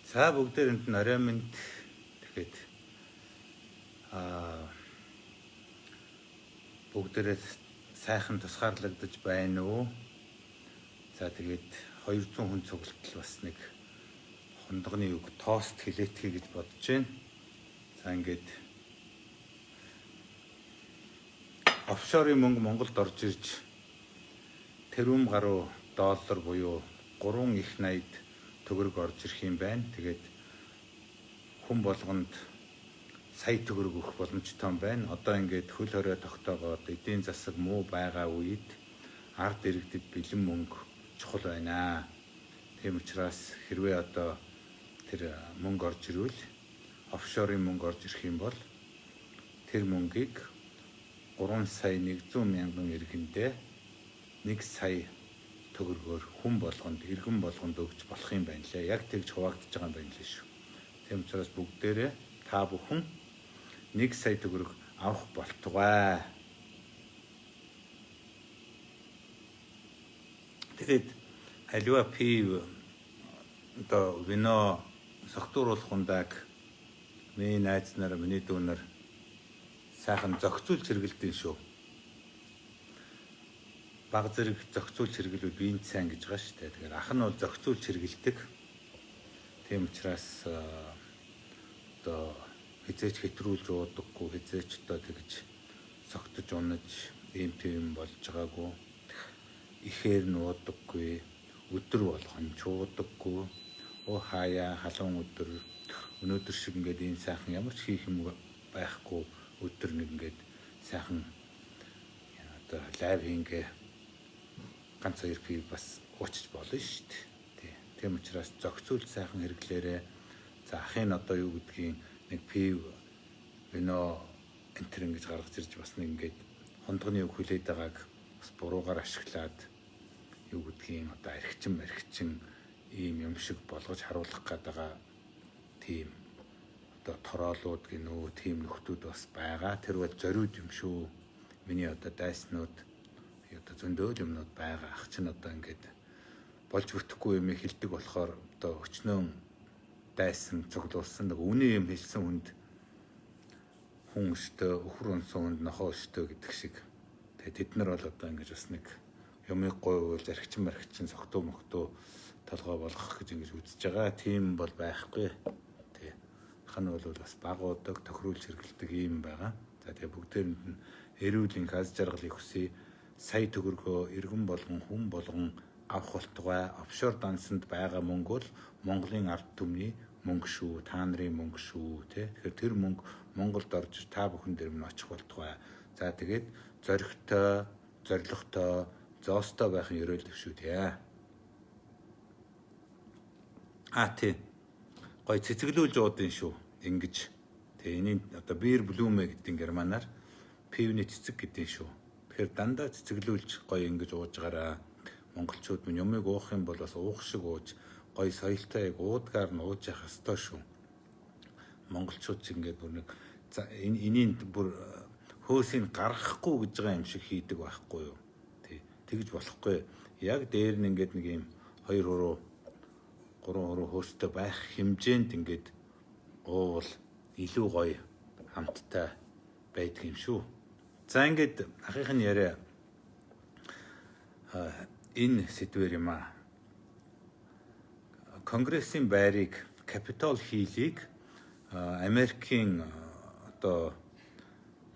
За бүгдээрэнд нь орой минь тэгэхэд бүгдээрээ сайхан тусгаарлагдаж байна уу? За тэгээд 200 хүн цуглалтал бас нэг хондгоны үг тост хилээтгэе гэж бодож байна. За ингээд офшорын мөнгө Монголд орж ирж тэрүүн гаруй доллар буюу 3 их 80 төгрөг орж ирэх юм байна. Тэгээд хүн болгонд сая төгрөг өгөх боломжтой юм байна. Одоо ингээд хөл хорой тогтоогоод эдийн засаг муу байгаа үед ард иргэдэд бэлэн мөнгө чухал байна. Тийм учраас хэрвээ одоо тэр мөнгө орж ирвэл офшорын мөнгө орж ирэх юм бол тэр мөнгийг 3 сая 100 мянган иргэндээ 1 сая төгрөгөөр хүн болгонд иргэн болгонд өгч болох юм байна лээ. Яг тэгж хуваагдаж байгаа юм байна лээ шүү. Тийм учраас бүгдээрээ та бүхэн 1 сая төгрөг авах болтугай. Тэгээд аливаа пив одоо вино согтууруулах ундаг миний найз нар миний дүүнэр сайхан зохицуулж хэрэглэдэг шүү. Баг зэрэг зохицуулж хэрэглэвэл биеийн сайн гэж байгаа шүү дээ. Тэгэхээр ах нь бол зохицуулж хэрэглэдэг. Тийм учраас одоо хизээч хэтрүүлж уудаггүй, хизээч одоо тэгж согтож унаж ийм тийм болж байгаагүй. Ихээр нь уудаггүй, өдөр болгон ч уудаггүй. Оо хаяа халуун өдөр өнөөдөр шиг ингээд ийм сайхан ямар ч хийх юм байхгүй өдөр нэг ингээд сайхан одоо лайв ингээ ганц хоёр пив бас уучж болно шүү дээ. Тийм учраас зохицуулж сайхан хэрэглээрээ. За ахын одоо юу гэдгийг нэг пив вино энтер ингэж гаргаж ирж бас нэг ингээд хондгоны үг хүлээд байгааг бас буруугаар ашиглаад юу гэдгийг одоо архичин ийм юм шиг болгож харуулах гэдэг тийм одоо тороолууд гинөө тийм нөхдүүд бас байгаа. Тэр бол зориуд юм шүү. Миний одоо дайснууд одоо зөндөө юмнууд байгаа. Ах чинь одоо ингээд болж бүтэхгүй юм хэлдэг болохоор одоо өчнөө дайсан цуглуулсан нэг үнэн юм хэлсэн хүнд хүн өстөө өхөр унсан хүнд нохоо өстөө гэдэг шиг. Тэгээд тэд нар бол одоо ингэж бас нэг юмыг гойвол архичин согтуу мөхтөө толгой болгох гэж ингэж үзэж байгаа. Тийм бол байхгүй. Тэг. Хан бол бас багуудаг тохируулж хэрэглэдэг юм байгаа. За тэгээ бүгдээрэнд нь эрүүл инх аз жаргалыг хүсье. Сая төгрөгөө иргэн болгон хүн болгон авах болтугай. Офшор дансанд байгаа мөнгө бол Монголын ард түмний мөнгө шүү, та нарын мөнгө шүү, тий. Тэгэхээр тэр мөнгө Монголд орж та бүхэн дээр нь очих болтугай. За тэгээд зоригтой, зоригтой, зоостой байх нь ерөөлөв шүү тий. Тий. Гой цэцэглүүлж уудын шүү. Ингэж. Тэг энийг одоо бир блүүмэ гэдэг германаар пивний цэцэг гэдэг шүү. Тэгэхээр дандаа цэцэглүүлж гой ингэж ууж гараа. Монголчууд минь юмыг уух юм бол бас уух шиг ууж гой соёлтой яг уудгаар нь ууж явах ёстой шүү. Монголчууд ч ингээд бүр нэг энийг бүр хөөсийг гаргахгүй гэж байгаа юм шиг хийдэг байхгүй юу? Тий. Тэгж болохгүй. Яг дээр нь ингээд нэг юм 2 хуруу 3 хуруу хөөстэй байх хэмжээнд ингээд уувал илүү гоё хамттай байдаг юм шүү. За ингээд ахын яриа энэ сэдвэр юм аа. Конгрессийн байрыг Capitol Hill-ийг Америкийн одоо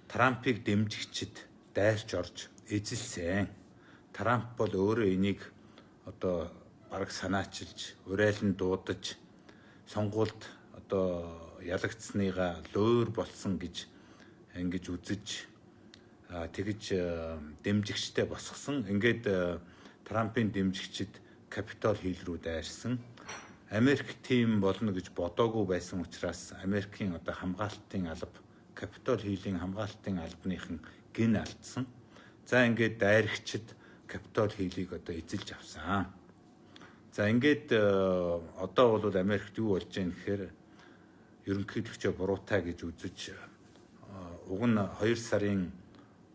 Трампыг дэмжигчид дайрч орж эзэлсэн. Трамп бол өөрөө энийг одоо бараг санаачилж, урайлан дуудаж, сонгуульд одоо ялагдсаныга луур болсон гэж ингэж үзэж тэгж дэмжигчтэй босгосон. Ингээд Трампын дэмжигчид Capitol Hill рүү дайрсан. Америк тийм болно гэж бодоогүй байсан учраас Америкийн одоо хамгаалтын алба Capitol Hill-ийн хамгаалтын албаныхан гин алдсан. За ингээд дайрагчид Capitol Hill-ийг одоо эзэлж авсан. За ингээд одоо бол Америкт юу болж байгаа гэхээр ерөнхийлөгчөө буруутай гэж үзэж уг нь 2 сарын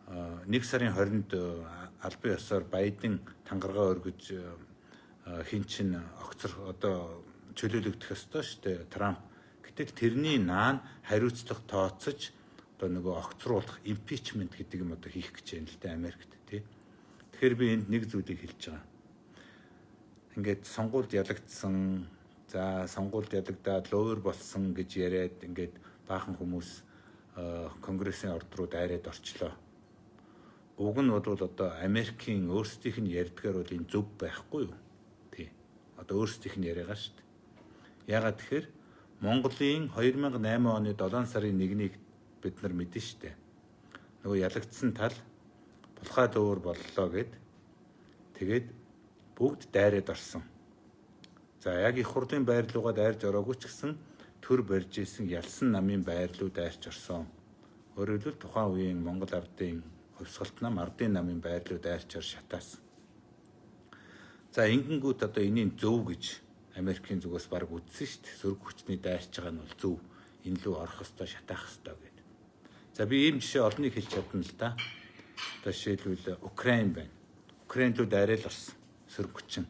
1 сарын 20-нд албан ёсоор Байден тангаргаа өргөж хин чин огцор одоо чөлөөлөгдөх ёстой шүү дээ Трамп. Гэтэл тэрний наан хариуцлага тооцож одоо нөгөө огцруулах импичмент гэдэг юм одоо хийх гэж байна л дээ Америкт тий. Тэгэхээр би энд нэг зүйлийг хэлж байгаа. Ингээд сонгуульд ялагдсан, за сонгуульд ялагдаад луур болсон гэж яриад ингээд баахан хүмүүс конгрессийн орд руу дайраад орчлоо. Уг нь бол одоо Америкийн өөрсдийнх нь ярьдгаар бол энэ зөв байхгүй юу? Тий. Одоо өөрсдийнх нь яриагаа шүү дээ. Яагаад тэгэхээр Монголын 2008 оны 7 сарын 1-ний бид нар мэдэн шүү дээ. Нөгөө ялагдсан тал булхай дуур боллоо гэд тэгээд бүгд дайраад орсон. За яг их хурлын байр руугаа дайрж ороогүй ч гэсэн төр барьж исэн ялсан намын байр руу дайрч орсон. Өөрөөр хэлбэл тухайн үеийн Монгол ардын хувьсгалт нам ардын намын байр руу дайрч ор шатаасан. За ингэнгүүт одоо энийг зөв гэж Америкийн зүгээс баг үзсэн шүү дээ. Сөрөг хүчний дайрч байгаа нь бол зөв. Энэ лүү орох ёстой, шатаах ёстой гэдэг. За би ийм жишээ олныг хэлж чадна л да. Одоо жишээлбэл Украин байна. Украин руу дайрал орсон сөрөг хүчин.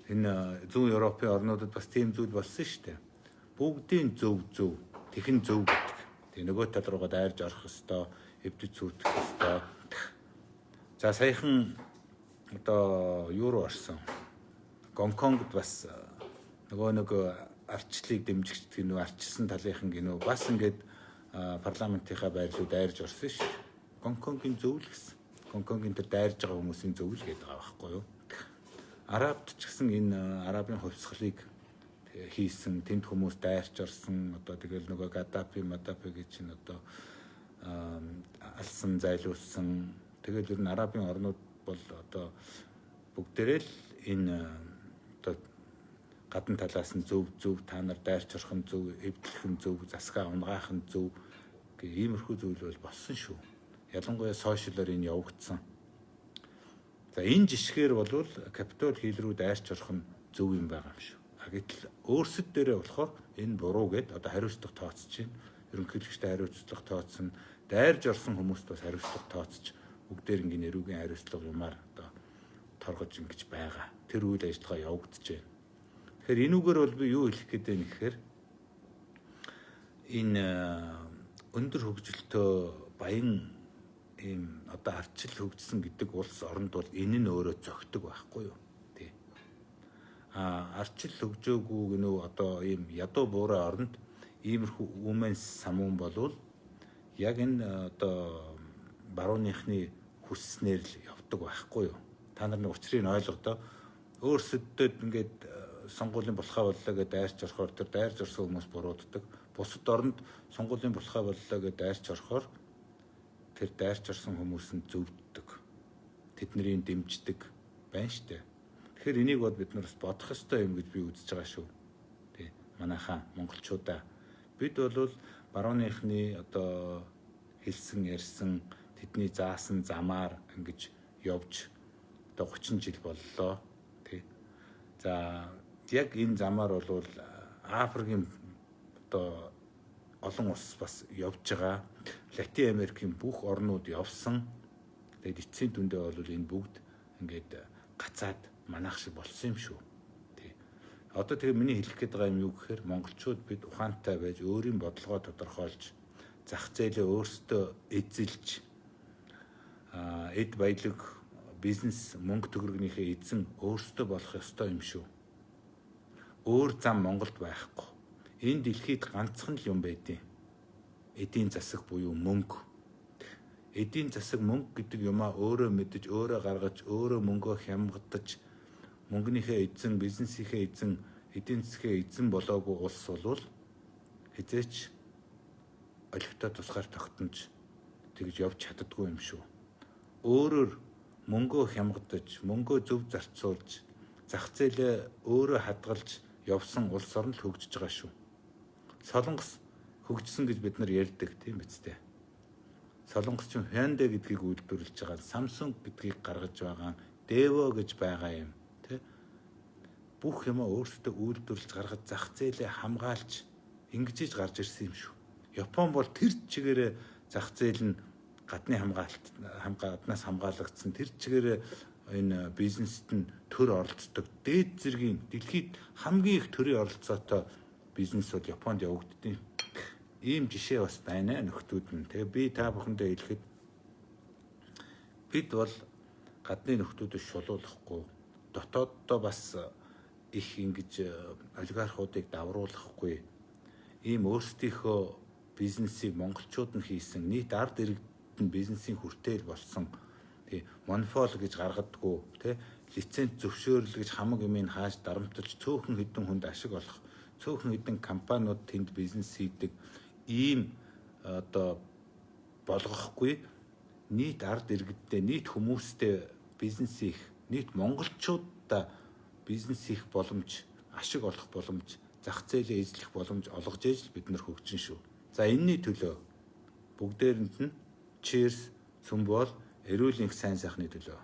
Энэ зүүн Европын орнуудад бас тийм зүйл болсон шүү дээ. Бүгдийн зөв, тэхэн зөв гэдэг. Тэгээ нөгөө тал руугаа дайрж орох ёстой, эвдэд зүтгэх ёстой. За саяхан одоо юу руу орсон? Гонконгд бас нөгөө арчлыг дэмжигчдэг нөгөө арчилсан талынхан гинөө бас ингээд парламентынхаа байр руу дайрж орсон шүү. Гонконгийн зөв л гэсэн. Гонконгийн тэр дайрж байгаа хүмүүсийн зөв л гэдэг байгаа байхгүй юу? Арабд ч гэсэн энэ арабын хувьсгалыг хийсэн тэнд хүмүүс дайрч орсон. Одоо тэгэл нөгөө Гаддафи гэж энэ одоо алсан зайлуулсан. Тэгэл ер нь арабын орнууд бол одоо бүгдээрээ л энэ одоо гадна талаас нь зөв та нар дайрч орох нь зөв, эвдлэх нь зөв, засгаа унгаах нь зөв гэх иймэрхүү зүйл бол болсон шүү. Ялангуяа сошиалор энэ явагдсан. За энэ жишгээр бол Capitol Hill рүү дайрч орох нь зөв юм байгаа юм шүү. Гэтэл өөрсөд дээрээ болохоор энэ буруу гэд одоо хариуцлага тооцож байна. Ерөнхийлөгчтэй хариуцлага тооцсон, дайрж орсон хүмүүст бас хариуцлага тооцож бүгдээр ингэ нэрүүгийн хариуцлага юмар одоо торгож ингэж байгаа. Тэр үйл ажиллагаа явагдаж байна. Тэгэхээр энүүгээр бол би юу хэлэх гээд байна гэхээр энэ өндөр хөгжилтэй баян ийм одоо арчил хөгжсөн гэдэг улс оронд бол энэ нь өөрөө зөгтөг байхгүй юу? Тий. Арчил хөгжөөгүй гэнөө одоо ийм ядуу буурай оронд иймэрхүү үмэнс самуун болвол яг энэ одоо барууныхны хүсснээр л явдаг байхгүй юу? Та нар нэг учрыг ойлгодоо өөрсдөд ингээд сонгуулийн булхай боллоо гэдээ дайрч орохоор тэр дайрч орсон хүмүүс бурууддаг. Бусад оронд сонгуулийн булхай боллоо гэдээ дайрч орохоор тэр дайрч орсон хүмүүс нь зөвддөг. Тэднийг дэмждэг байна штэ. Тэгэхээр энийг бол бид нар бодох ёстой юм гэж би үзэж байгаа шүү. Тий. Манайхаа монголчуудаа бид бол барууныхны одоо хэлсэн ярьсан тэдний заасан замаар ингэж явж одоо 30 жил боллоо. Тий. За яг энэ замаар бол Африкийн одоо олон улс бас явж байгаа. Латин Америкийн бүх орнууд явсан. Тэгээд эцсийн дүндээ бол энэ бүгд ингээд гацаад манайх шиг болсон юм шүү. Тий. Одоо тэгээ миний хэлэх гээд байгаа юм юу гэхээр монголчууд бид ухаантай байж өөрийн бодлогоо тодорхойлж зах зээлээ өөрсдөө эзэлж эд баялаг бизнес мөнгө төгрөгнийхээ эзэн өөрсдөө болох ёстой юм шүү. Өөр зам Монголд байхгүй. Энэ дэлхийд ганцхан л юм байдیں۔ Эдийн засаг буюу мөнгө. Эдийн засаг мөнгө гэдэг юмаа өөрөө мэдэж, өөрөө гаргаж, өөрөө мөнгөө хямгадаж, мөнгөнийхөө эзэн, бизнесийнхээ эзэн, эдийн засгийн эзэн болоогүй улс бол хизээч олигтой тусгаар тогтнож тэгж явж чаддаггүй юм шүү. Өөрөөр мөнгөө хямгадаж, мөнгөө зөв зарцуулж, зах зээлээ өөрөө хадгалж явсан улс орн л хөгжиж байгаа шүү. Солонгос хөгжсөн гэж бид нар ярьдаг тийм биз дээ. Солонгос ч Hyundai гэдгийг үйлдвэрлэж байгаа, Samsung гэдгийг гаргаж байгаа, Devo гэж байгаа юм тий. Бүх юм өөрсдөө үйлдвэрлэж гаргаж зах зээлээ хамгаалж ингэж гарч ирсэн юм шүү. Япон бол тэр чигээрээ зах зээл нь гадны хамгаалалт гаднаас хамгаалагдсан тэр чигээрээ энэ бизнест нь төр оролцдог дээд зэргийн дэлхийд хамгийн их төрийн оролцоотой бизнесүүд Японд явагддаг. Ийм жишээ бас байна нөхдүүд нь. Тэгээ би та бүхэндээ хэлэхэд бид бол гадны нөхдүүдийг шулуулахгүй, дотооддоо бас их ингэж олигархуудыг давруулахгүй, ийм өөрсдийнхөө бизнесийг монголчууд нь хийсэн нийт ард иргэдэд нь бизнесийн хүртээл болсон монопол гэж гаргадаггүй, лиценз зөвшөөрөл гэж хамаг юмыг хааж дарамтлж цөөхөн хэдэн хүнд ашиг олох, цөөхөн хэдэн компаниуд тэнд бизнес хийдэг ийм одоо болгохгүй, нийт ард иргэдтэй, нийт хүмүүстэй бизнес их, нийт монголчуудаа бизнес их боломж, ашиг олох боломж, зах зээлээ эзлэх боломж олгож ижил бид нар хөгжин шүү. За энэний төлөө бүгдээрэнд нь cheers, цөмбөл, эрүүл энх сайн сайхны төлөө.